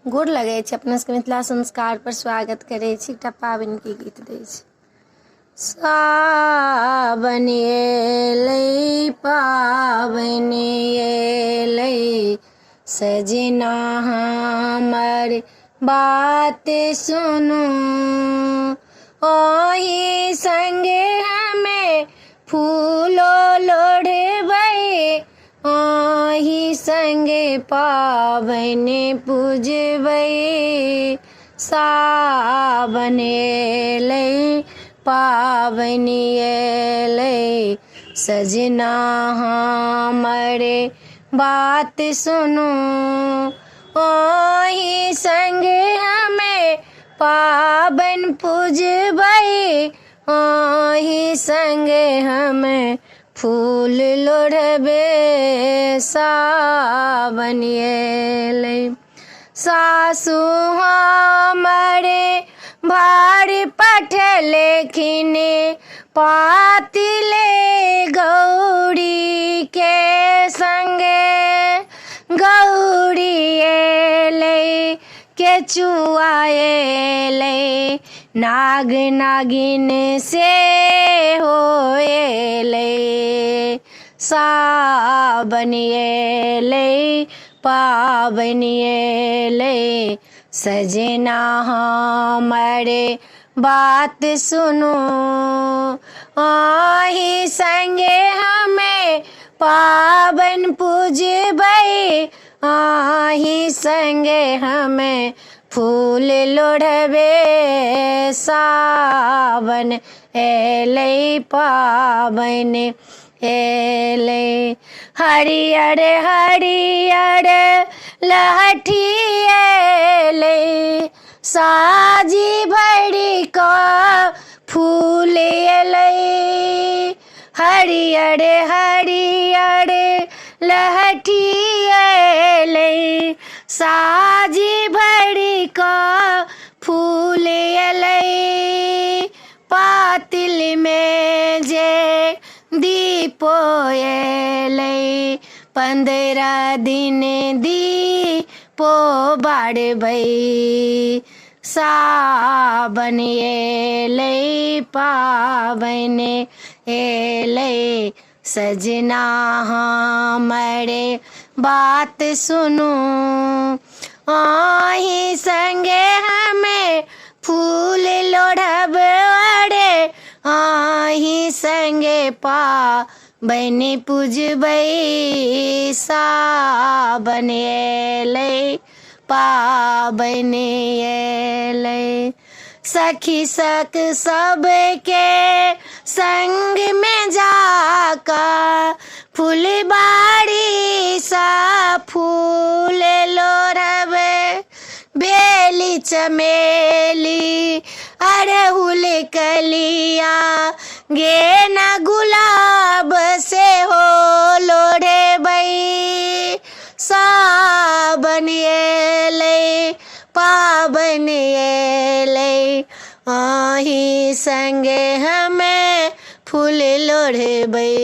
गोर लगै छै। अपना सबके मिथिला संस्कार पर स्वागत करै छी। एकटा पाबनि के गीत दै छी। सावन एलै पाबनि एलै, सजना हमर बात सुनू, ओही संगे हमे फूलो लोढ़बै, ओही संगे पाबनि पूजबै। सावन एलै पाबनि एलै, सजना हमर बात सुनू, ओही संगे हमे पाबनि पूजबै, ओही संगे हमे फूल लोढ़बै। सावन एलै सासु हमरे भारी पठलेखिन, पातिले गौरी के संगे गौरी एलै, केचुआ एलै, नाग नागिन से हो एलै। सावन एलै पाबनि एलै, सजना हमर बात सुनू, ओही संगे हमे पाबनि पूजबै, ओही संगे हमे फूल लोढ़बै। सावन एलै पाबनि एलै, हरियर हरियर लहठी एलै, साजी भरी कऽ फूल एलै, हरियर हरियर लहठी एलै, साजी भरी कऽ फूल एलै। पातिल में जे दीपो एलै, 15 दिन दीपो बारबै। सावन एलै पाबनि एलै, सजना हमर बात सुनू, ओही संगे हमे फूल लोढ़बै, ओही संगे पाबनि पूजबै। सावन एलै पाबनि एलै, सखी सक सबके संग में जाकर फुलबाड़ी सा फूल लोढ़बै, बेली चमेली अड़हुल कलिया, गेना गुलाब से हो लोढ़बै। सावन एलै पाबनि एलै, ओही संगे हमे फूल लोढ़बै।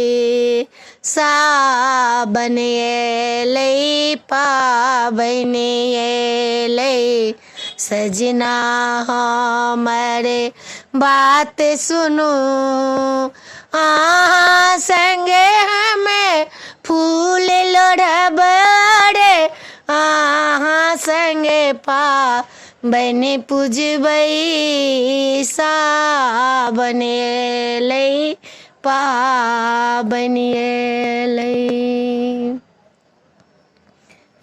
सावन एलै पाबनि एलै, सजना हमर बात सुनू, अहाँ संगे हमे फूल लोढ़बै, अहाँ संगे पाबनि पूजबै। सावन एलै पाबनि एलै।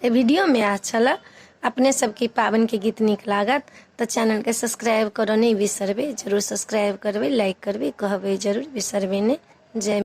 वीडियो में अच्छा लगा, अपने सबके पाबनि के गीत नीक लागत तो चैनल के सब्सक्राइब करो नहीं बिसरबे, जरूर सब्सक्राइब करबै, लाइक करबै, कहबै जरूर बिसरबे नहीं। जय